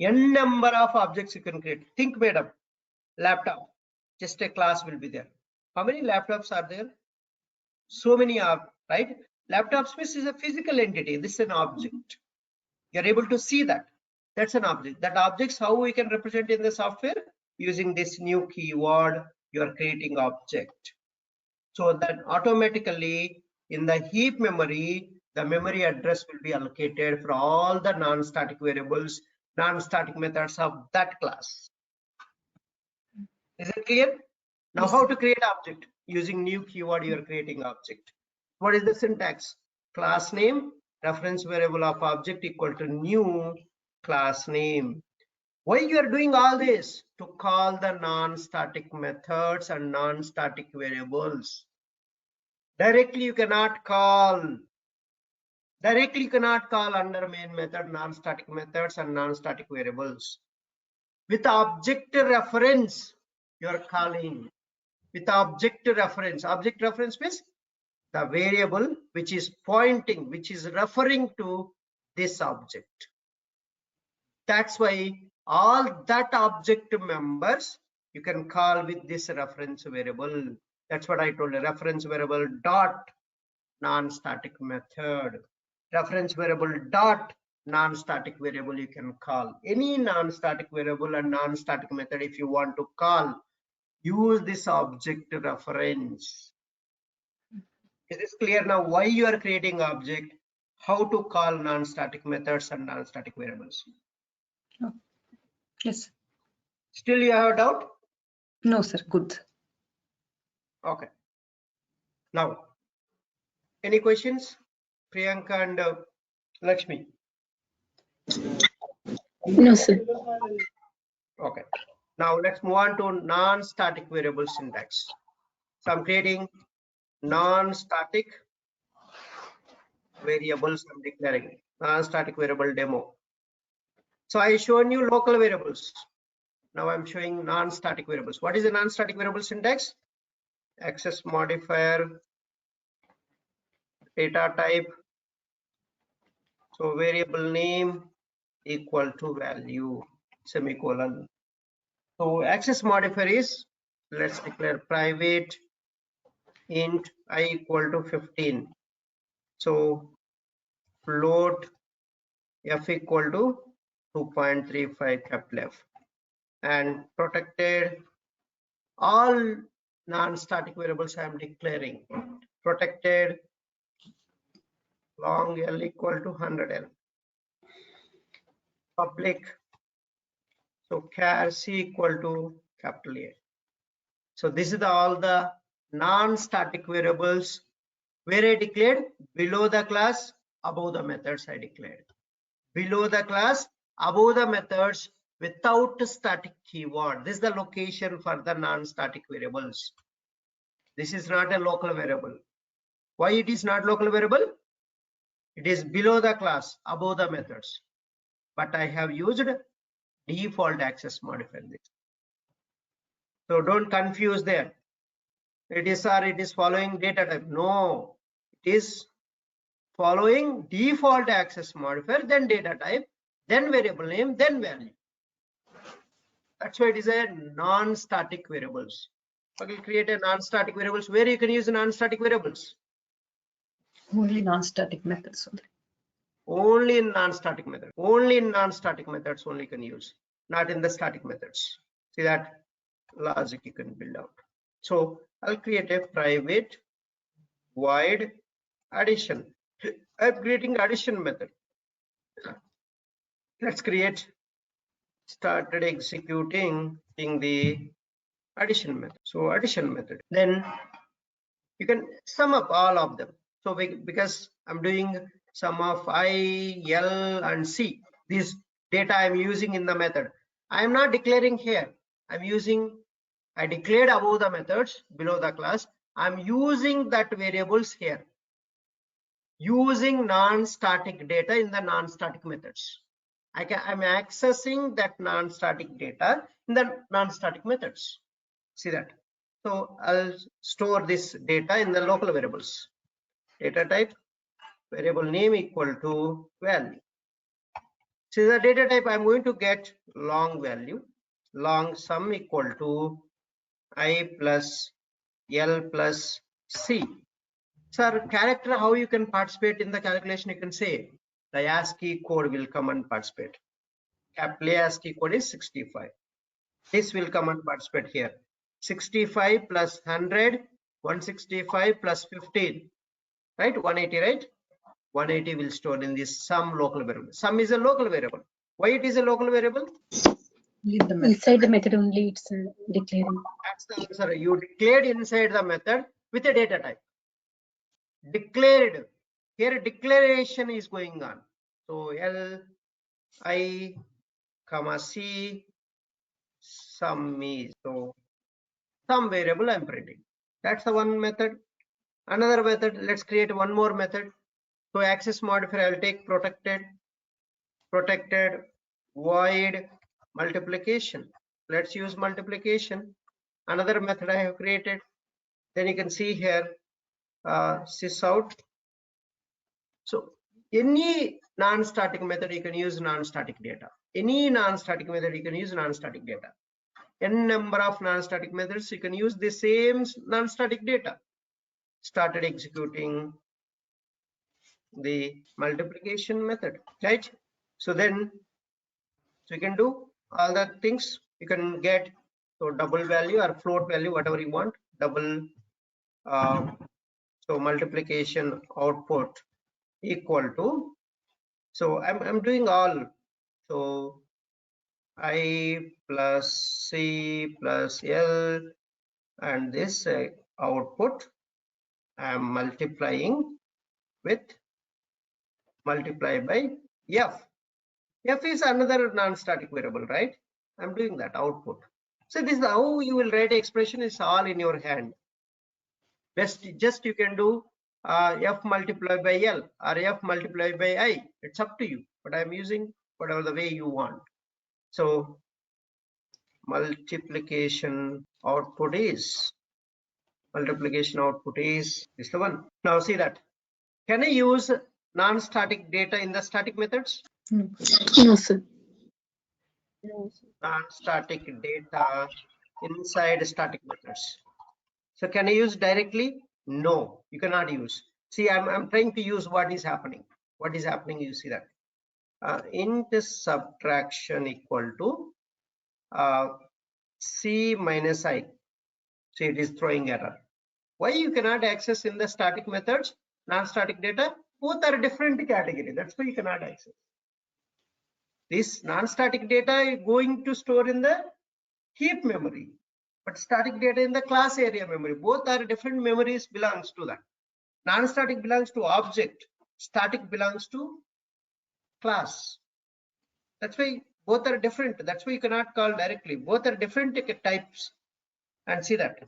N number of objects you can create. Think, madam, laptop, just a class will be there. How many laptops are there? So many are, right? Laptop space is a physical entity. This is an object. You're able to see that. That's an object. That objects, how we can represent in the software? Using this new keyword, you are creating object. So that automatically in the heap memory, the memory address will be allocated for all the non-static variables, non-static methods of that class. Is it clear? Now, how to create object? Using new keyword, you are creating object. What is the syntax? Class name, reference variable of object equal to new class name. Why you are doing all this? To call the non-static methods and non-static variables. Directly you cannot call under main method non-static methods and non-static variables. With object reference, you are calling. With object reference means the variable which is pointing, which is referring to this object. That's why all that object members you can call with this reference variable. That's what I told you. Reference variable dot non-static method. Reference variable dot non-static variable you can call. Any non-static variable and non-static method if you want to call, use this object reference. Is this clear now? Why you are creating object? How to call non-static methods and non-static variables? Yes. Still you have a doubt? No, sir. Good. Okay. Now, any questions? Priyanka and Lakshmi. No, sir. Okay. Now let's move on to non-static variable syntax. So I'm creating non-static variables. I'm declaring non-static variable demo. So I shown you local variables. Now I'm showing non-static variables. What is a non-static variable syntax? Access modifier, data type. So variable name equal to value, semicolon. So access modifier is, let's declare private int I equal to 15. So float f equal to 2.35 capital F, and protected all non-static variables I am declaring. Protected long L equal to 100L. Public, so char C equal to capital A. So this is all the non-static variables where I declared below the class, above the methods I declared. Below the class, above the methods without static keyword. This is the location for the non-static variables. This is not a local variable. Why it is not local variable? It is below the class, above the methods. But I have used default access modifier. So don't confuse there. It is following data type. No, it is following default access modifier, then data type, then variable name, then value. That's why it is a non-static variables. Okay, create a non-static variables. Where you can use non-static variables? Only non-static methods only. Only in non-static method. Only in non-static methods only can use, not in the static methods. See that logic you can build out. So I'll create a private void addition. I'm creating addition method. Let's create started executing in the addition method. So addition method. Then You can sum up all of them. So because I'm doing sum of I, L, and C, this data I'm using in the method. I am not declaring here. I declared above the methods, below the class. I'm using that variables here, using non-static data in the non-static methods. I'm accessing that non-static data in the non-static methods. See that? So I'll store this data in the local variables. Data type, variable name equal to value. So the data type, I'm going to get long value, long sum equal to I plus L plus C. Sir, character, how you can participate in the calculation? You can say the ASCII code will come and participate. Capital ASCII code is 65. This will come and participate here. 65 plus 100, 165 plus 15, right? 180, right? 180 will store in this sum local variable. Sum is a local variable. Why it is a local variable? Leave the method. Inside the method only it's declaring. That's the answer. You declared inside the method with a data type. Declared. Here declaration is going on. So L, I, comma C, sum is, so some variable I'm printing. That's the one method. Another method, let's create one more method. So access modifier, I'll take protected void multiplication. Let's use multiplication. Another method I have created. Then you can see here sysout. So any non-static method you can use non-static data. Any non-static method you can use non-static data. N number of non-static methods you can use the same non-static data. Started executing the multiplication method, right? So then so you can do all the things. You can get so double value or float value, whatever you want. Double so multiplication output equal to, so I'm doing all, so I plus C plus L, and this output I'm multiplying with multiply by F. F is another non-static variable, right? I'm doing that output. So this is how you will write expression, is all in your hand. Just you can do F multiplied by L or F multiplied by I. It's up to you, but I'm using whatever the way you want. So multiplication output is this the one. Now see that. Can I use non-static data in the static methods? No, no sir. No, sir. Non-static data inside static methods. So can I use directly? No, you cannot use. See, I'm trying to use what is happening. What is happening? You see that int subtraction equal to C minus I. So it is throwing error. Why you cannot access in the static methods non-static data? Both are different category. That's why you cannot access. This non-static data is going to store in the heap memory, but static data in the class area memory. Both are different memories belongs to that. Non-static belongs to object, static belongs to class. That's why both are different. That's why you cannot call directly. Both are different types. And see that.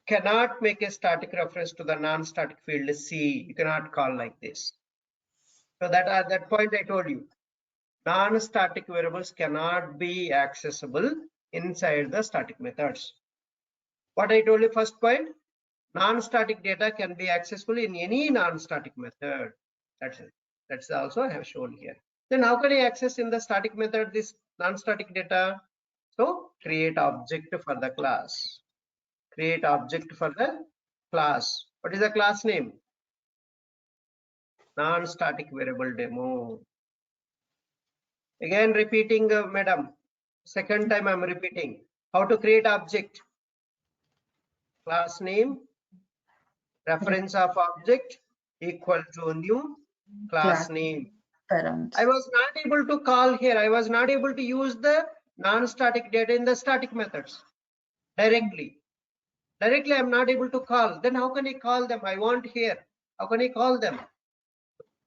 Cannot make a static reference to the non-static field C. You cannot call like this. So that at that point I told you, non-static variables cannot be accessible inside the static methods. What I told you first point, non-static data can be accessible in any non-static method. That's it. That's also I have shown here. Then how can I access in the static method this non-static data? So create object for the class. Create object for the class. What is the class name? Non-static variable demo. Again repeating, madam. Second time I'm repeating. How to create object? Class name, reference of object equal to new class name. Parents. I was not able to call here. I was not able to use the non-static data in the static methods directly. Directly I'm not able to call. Then how can I call them? I want here. How can I call them?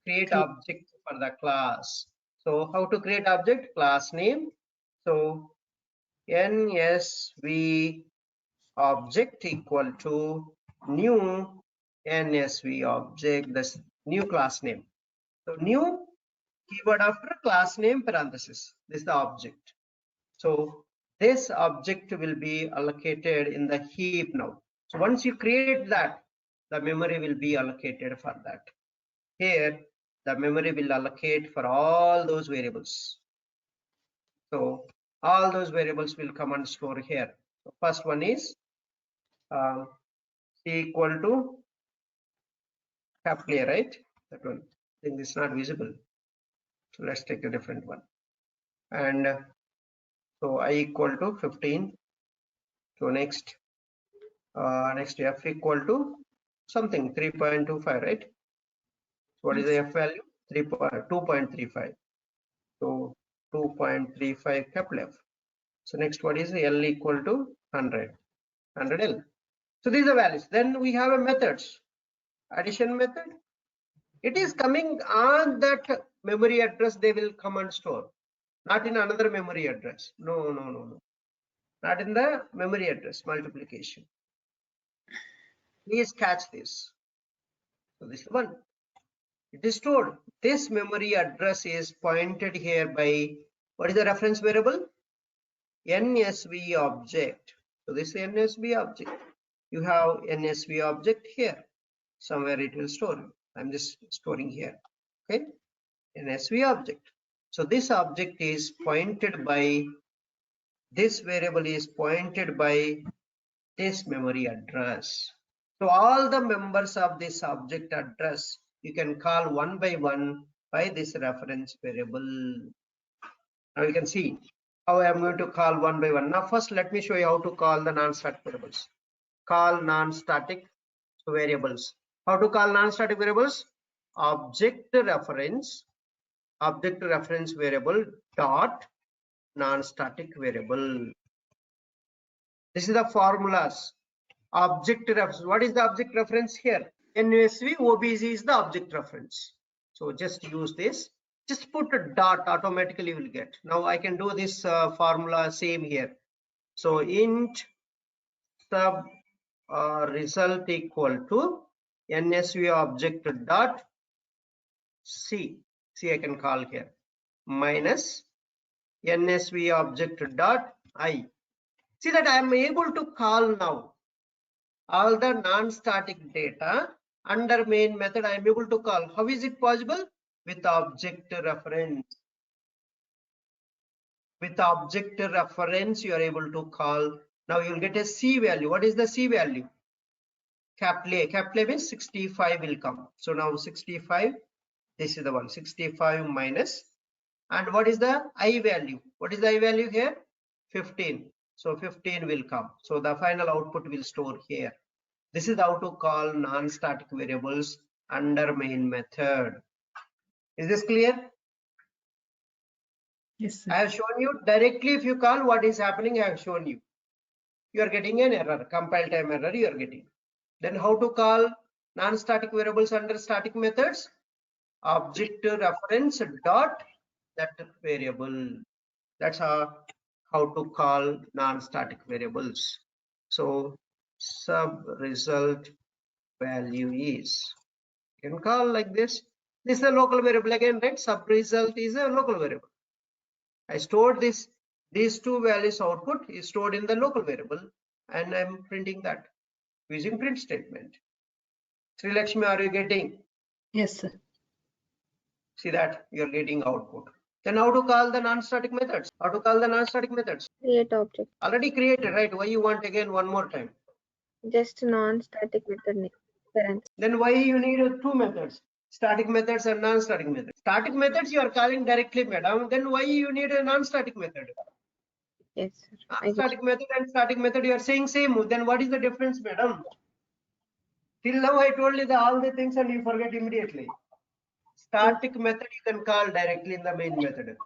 Create object for the class. So how to create object? Class name. So NSV object equal to new NSV object, this new class name. So new keyword after class name parenthesis. This is the object. So this object will be allocated in the heap now. So once you create that, the memory will be allocated for that. Here, the memory will allocate for all those variables. So all those variables will come and store here. So first one is C equal to capital A, right? That one. I think it's not visible. So let's take a different one. And so I equal to 15. So next F equal to something 3.25, right? So what is the F value? 2.35. So 2.35 capital F. So next, what is the L equal to 100 L. So these are values. Then we have a methods. Addition method. It is coming on that memory address. They will come and store. Not in another memory address. No. Not in the memory address multiplication. Please catch this. So this is one. It is stored. This memory address is pointed here by what is the reference variable? NSV object. So this is NSV object. You have NSV object here. Somewhere it will store. I'm just storing here. Okay. NSV object. So this object is pointed by, this variable is pointed by this memory address. So all the members of this object address you can call one by one by this reference variable. Now you can see how I am going to call one by one. Now first let me show you how to call the non-static variables. Call non-static variables. How to call non-static variables? Object reference variable dot non-static variable. This is the formulas. Object reference. What is the object reference here? NSV OBZ is the object reference. So just use this. Just put a dot, automatically you will get. Now I can do this formula same here. So int sub result equal to NSV object dot C I can call here minus NSV object dot I. See that I am able to call now all the non-static data under main method. I am able to call. How is it possible? With object reference. With object reference, you are able to call. Now you will get a C value. What is the C value? Capital A. Capital A means 65 will come. So now 65. This is the one. 65 minus. And what is the I value? What is the I value here? 15. So 15 will come. So the final output will store here. This is how to call non-static variables under main method. Is this clear? Yes, sir. I have shown you directly. If you call, what is happening, I have shown you. You are getting an error, compile time error you are getting. Then how to call non-static variables under static methods? Object reference dot that variable. That's how to call non-static variables. So sub result value is, you can call like this. This is a local variable again, right? Sub result is a local variable. I stored this, these two values output is stored in the local variable, and I'm printing that using print statement. Sri Lakshmi, are you getting? Yes, sir. See that you're getting output. Then how to call the non-static methods? How to call the non-static methods? Create object. Already created, right? Why you want again one more time? Just non-static method name. Parent. Then why you need two methods? Static methods and non-static methods. Static methods you are calling directly, madam. Then why you need a non-static method? Yes, sir. I get Non-static method and static method, you are saying same. Then what is the difference, madam? Till now I told you all the things and you forget immediately. Static method you can call directly in the main method,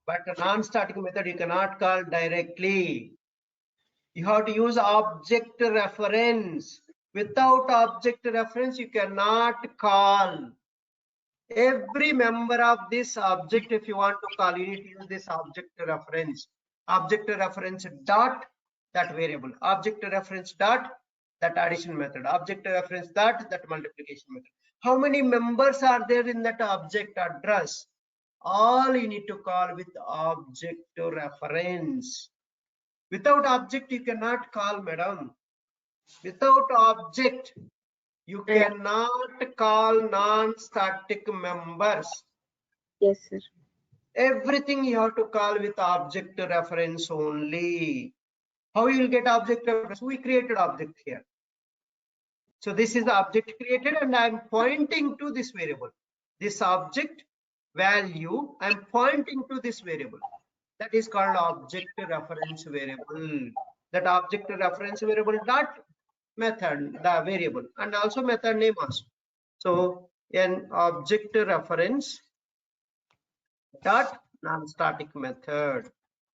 but a non-static method you cannot call directly. You have to use object reference. Without object reference, you cannot call. Every member of this object, if you want to call, you need to use this object reference. Object reference dot that variable. Object reference dot that addition method. Object reference dot that multiplication method. How many members are there in that object address? All you need to call with object reference. Without object, you cannot call, madam. Without object, you cannot call non-static members. Yes, sir. Everything you have to call with object reference only. How you will get object reference? We created object here. So this is the object created and I am pointing to this variable. This object value, I am pointing to this variable. That is called object reference variable. That object reference variable dot method, the variable, and also method name also. So an object reference dot non-static method.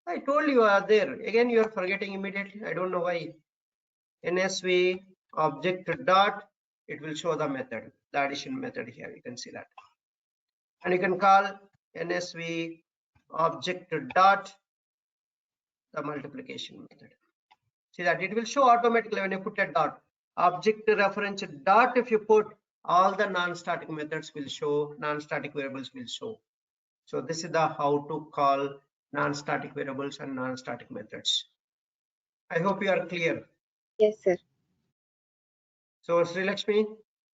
I told you are there. Again, you are forgetting immediately. I don't know why. NSV object dot, it will show the method, the addition method here. You can see that. And you can call NSV object dot the multiplication method. See that it will show automatically when you put a dot. Object reference dot, if you put, all the non-static methods will show, non-static variables will show. So this is the how to call non-static variables and non-static methods. I hope you are clear. Yes, sir. So Sri Lakshmi,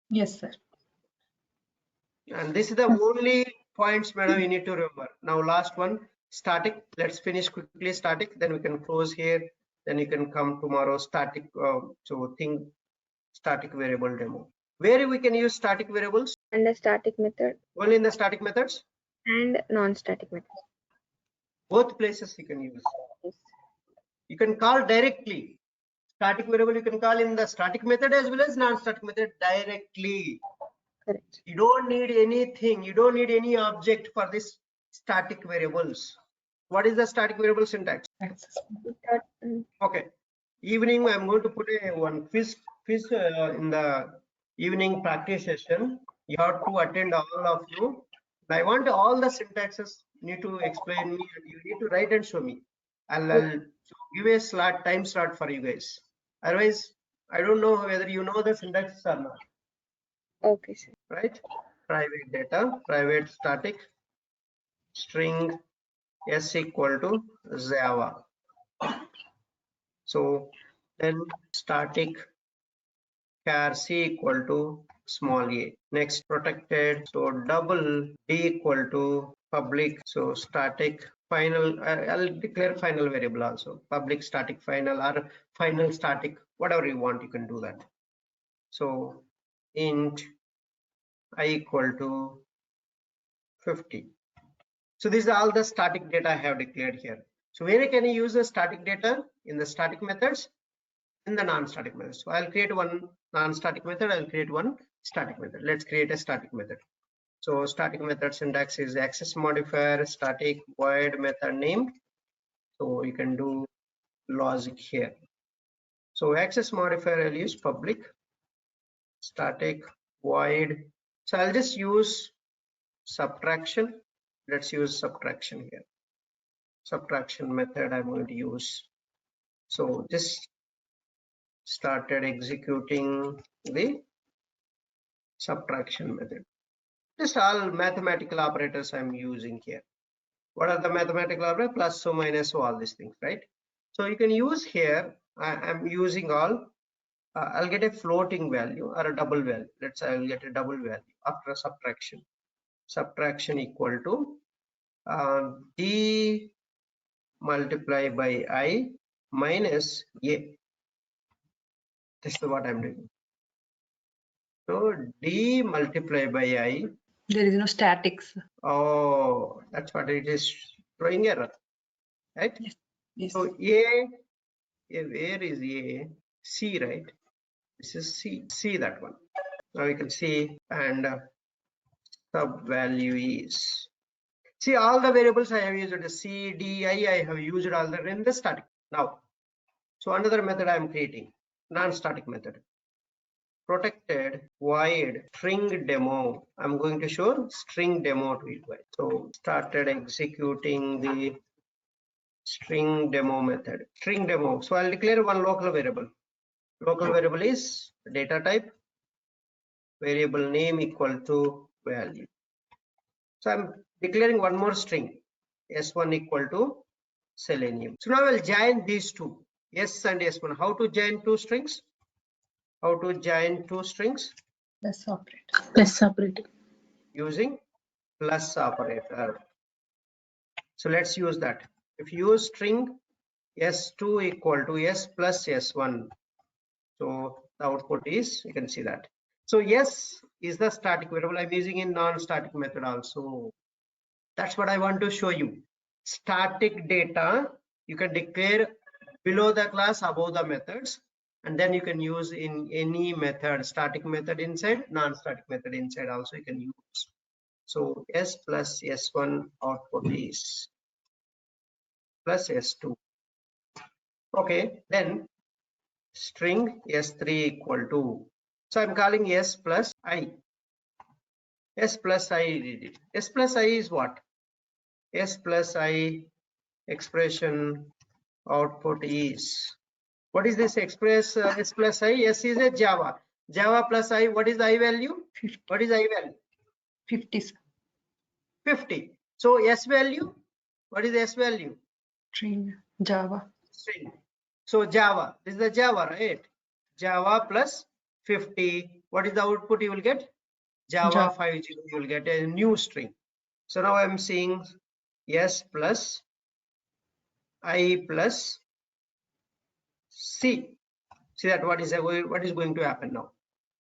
Yes, sir. and this is the only points, madam, you need to remember. Now last one, static. Let's finish quickly static, then we can close here. Then you can come tomorrow static. So think static variable demo. Where we can use static variables? And a static method Only in the static methods. and non-static method. Both places you can use. Yes. You can call directly. Static variable you can call in the static method as well as non-static method directly. Correct. You don't need anything. You don't need any object for this static variables. What is the static variable syntax? Access. Without, Okay. Evening, I'm going to put one quiz in the evening practice session. You have to attend, all of you. I want all the syntaxes need to explain me and you need to write and show me. I'll give a time slot for you guys. Otherwise, I don't know whether you know the syntaxes or not. okay, sir. Right? Private data, private static, string s equal to Java. So then static char c equal to small a. Next protected, so double d equal to public. So static final, I'll declare final variable also. Public static final or final static, whatever you want, you can do that. So int I equal to 50. So these are all the static data I have declared here. So where can you use the static data? In the static methods, in the non-static methods. So I'll create one non-static method, I'll create one static method. Let's create a static method. So static method syntax is access modifier static void method name. So you can do logic here. So access modifier I'll use public static void. So I'll just use subtraction. Let's use subtraction here. Subtraction method I'm going to use. So this started executing the subtraction method. Just all mathematical operators I'm using here. What are the mathematical operators? Plus, so, minus, so, all these things, right? So you can use here, I'm using all, I'll get a floating value or a double value. Let's say I'll get a double value after subtraction. Subtraction equal to d multiply by I minus a. This is what I'm doing. So d multiply by I. There is no statics. Oh, that's what it is throwing error, right? Yes. So a, where is a? C, right? This is C that one. Now you can see, and sub value is. See, all the variables I have used C, D, I have used all the in the static. Now So another method I am creating, non-static method. Protected void string demo. I'm going to show string demo to you guys. So started executing the string demo method. String demo. So I'll declare one local variable. Local variable is data type, variable name equal to value. So I'm declaring one more string, S1 equal to Selenium. So now I'll join these two, S and S1. How to join two strings? How to join two strings? Plus operator. Plus operator. Using plus operator. So let's use that. If you use string S2 equal to S plus S1, so the output is, you can see that. So S is the static variable I'm using in non-static method also. That's what I want to show you. Static data you can declare below the class, above the methods, and then you can use in any method, static method inside, non-static method inside also you can use. So S plus S1 output is plus S2. Okay, then string S3 equal to, so I'm calling S plus I. S plus I, S plus I is what? S plus I expression output is, what is this express S plus I? S is a Java. Java plus I, what is the I value? 50. What is I value? 50 50. So S value, what is S value? string Java. String. So Java, this is the Java, right? Java plus 50. What is the output you will get? Java 50, you will get a new string. So now I'm seeing S plus I plus C. See that what is going to happen now.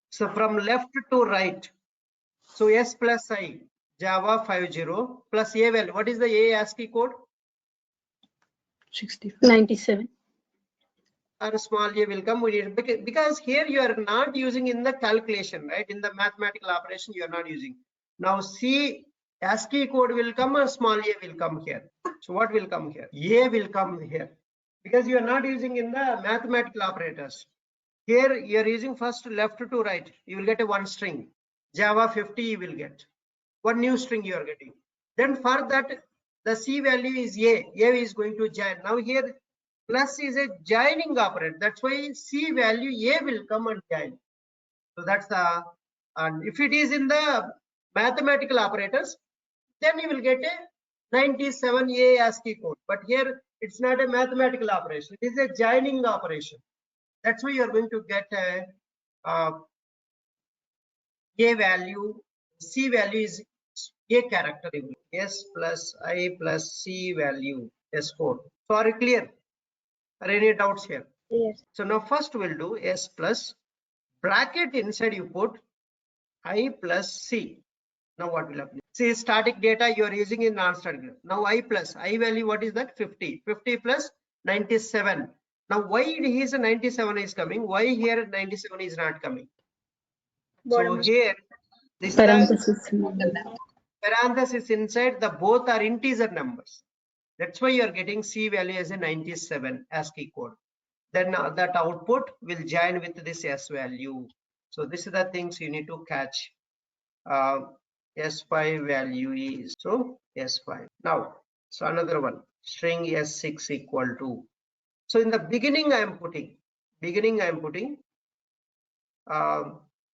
So from left to right, so S plus I, Java 50 plus A value. What is the A ASCII code? 65. 97. Or small a will come. We need, because here you are not using in the calculation, right? In the mathematical operation you are not using. Now C ASCII code will come or small a will come here. So what will come here? A will come here, because you are not using in the mathematical operators. Here you are using first left to right. You will get a one string. Java 50 you will get. One new string you are getting. Then for that the C value is A. A is going to join. Now here plus is a joining operator. That's why C value A will come and join. So that's the, and if it is in the mathematical operators, then you will get a 97A ASCII code. But here it's not a mathematical operation. It is a joining operation. That's why you are going to get a value. C value is A character. S plus I plus C value S4. So are you clear? Are any doubts here? Yes. So now first we'll do S plus bracket inside you put I plus C. Now what will happen? See, static data you are using in non-static. Now I plus I value, what is that? 50. 50 plus 97. Now why is a 97 is coming? Why here 97 is not coming? So here this Parenthesis. parenthesis inside, the both are integer numbers. That's why you are getting C value as a 97 ASCII code. Then that output will join with this S value. So this is the things you need to catch. S5 value is, so S5. Now, so another one, string S6 equal to. So in the beginning I am putting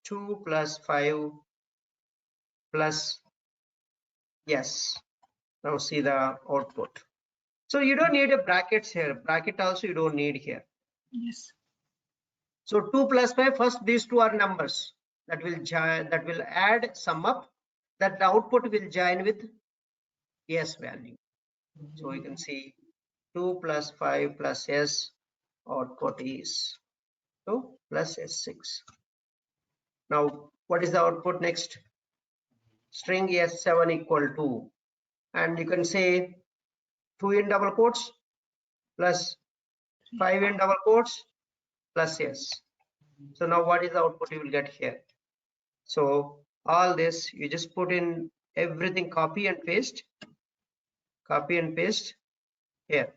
2 plus 5 plus yes. Now see the output. So you don't need a brackets here. Bracket also you don't need here. Yes. So 2 plus 5, first these two are numbers that will join, that will add, sum up, that the output will join with S value. So you can see 2 plus 5 plus S output is 2 plus S6. Now what is the output next? String S7 equal to, and you can say 2 in double quotes plus 5 in double quotes plus S. So now what is the output you will get here? So all this you just put in everything, copy and paste here.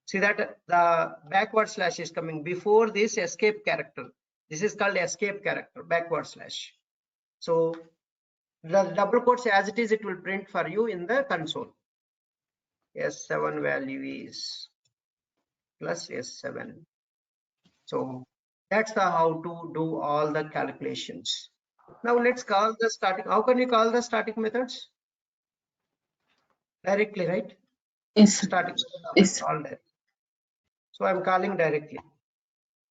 See that the backward slash is coming before this escape character. This is called escape character, backward slash. So the double quotes as it is, it will print for you in the console. S7 value is plus S7. So that's the how to do all the calculations. Now let's call the static. How can you call the static methods? Directly, right? Yes, sir. Static method Yes. call directly. So I'm calling directly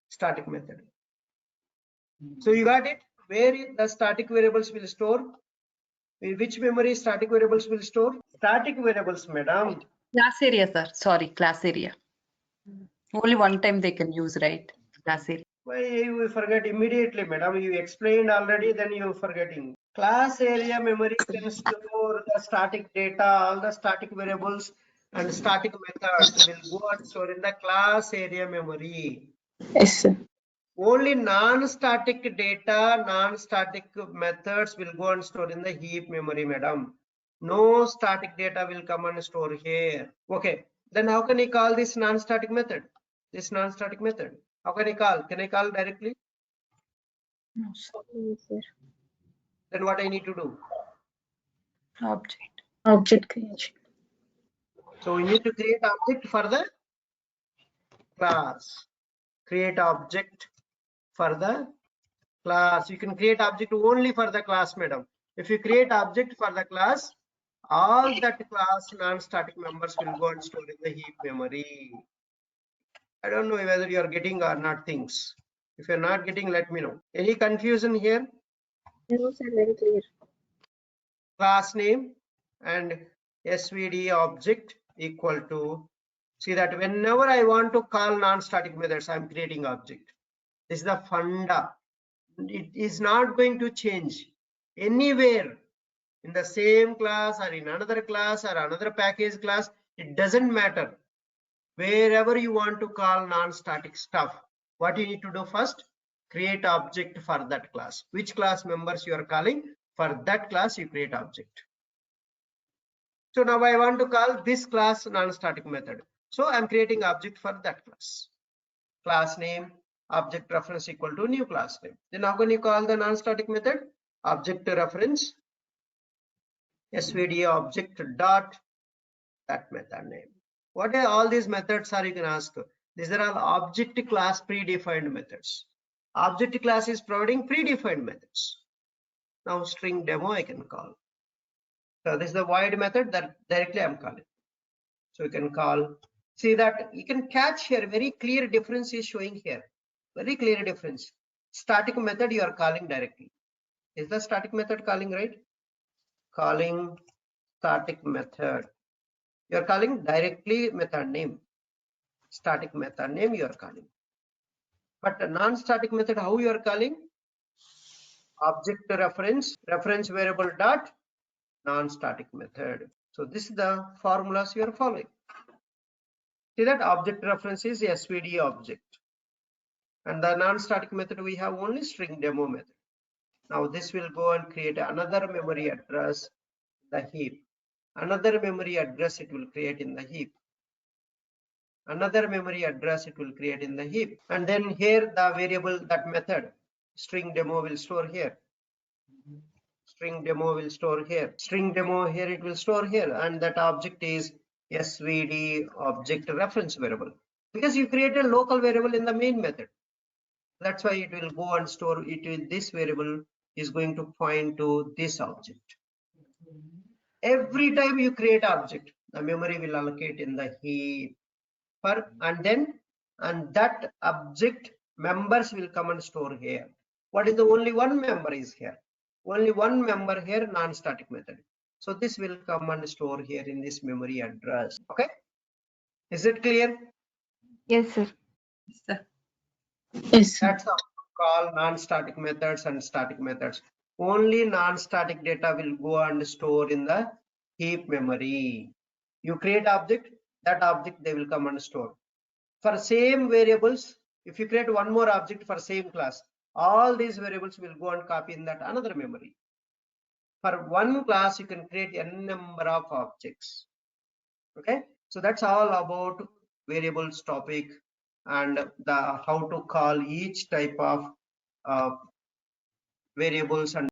static method. So you got it? Where the static variables will store? In which memory static variables will store? Static variables, madam. Class area, sir. Sorry, class area. Only one time they can use, right? Class area. Why you forget immediately, madam? You explained already, then you forgetting. Class area memory can store the static data, all the static variables and static methods will go and store in the class area memory. Yes, sir. Only non-static data, non-static methods will go and store in the heap memory, madam. No static data will come and store here. Okay, then how can I call this non-static method? This non-static method. How can I call? Can I call directly? No, sir. Yes, sir. Then what I need to do? Object. Object creation. So we need to create object for the class. Create object for the class. You can create object only for the class, madam. If you create object for the class, all that class non-static members will go and store in the heap memory. I don't know whether you are getting or not things. If you're not getting, let me know. Any confusion here? No, sir, very clear. Class name and SVD object equal to, see that whenever I want to call non-static methods, I'm creating object. This is the funda. It is not going to change anywhere in the same class or in another class or another package class. It doesn't matter. Wherever you want to call non-static stuff, what you need to do first, create object for that class. Which class members you are calling, for that class you create object. So now I want to call this class non-static method. So I'm creating object for that class. Class name, object reference equal to new class name. Then how can you call the non-static method? Object reference svd object dot that method name. What are all these methods are, you can ask? These are all object class predefined methods. Object class is providing predefined methods. Now string demo I can call. So this is the void method that directly I'm calling. So you can call, see that you can catch here, very clear difference is showing here. Very clear difference. Static method you are calling directly. Is the static method calling, right? Calling static method. You are calling directly method name. Static method name you are calling. But a non-static method, how you are calling? Object reference variable dot non-static method. So this is the formulas you are following. See that object reference is svd object. And the non-static method we have only string demo method. Now this will go and create another memory address, the heap. Another memory address it will create in the heap. Another memory address it will create in the heap. And then here the variable, that method, string demo will store here. String demo will store here. String demo here it will store here. And that object is svd object reference variable. Because you created a local variable in the main method. That's why it will go and store it with this variable is going to point to this object. Every time you create object, the memory will allocate in the heap. And that object members will come and store here. What is the only one member is here? Only one member here, non-static method. So this will come and store here in this memory address. Okay, is it clear? Yes, sir. Sir. Yes, sir. That's how you call non-static methods and static methods. Only non-static data will go and store in the heap memory. You create object, that object they will come and store. For same variables, if you create one more object for same class, all these variables will go and copy in that another memory. For one class, you can create n number of objects. Okay, so that's all about variables topic and the how to call each type of variables and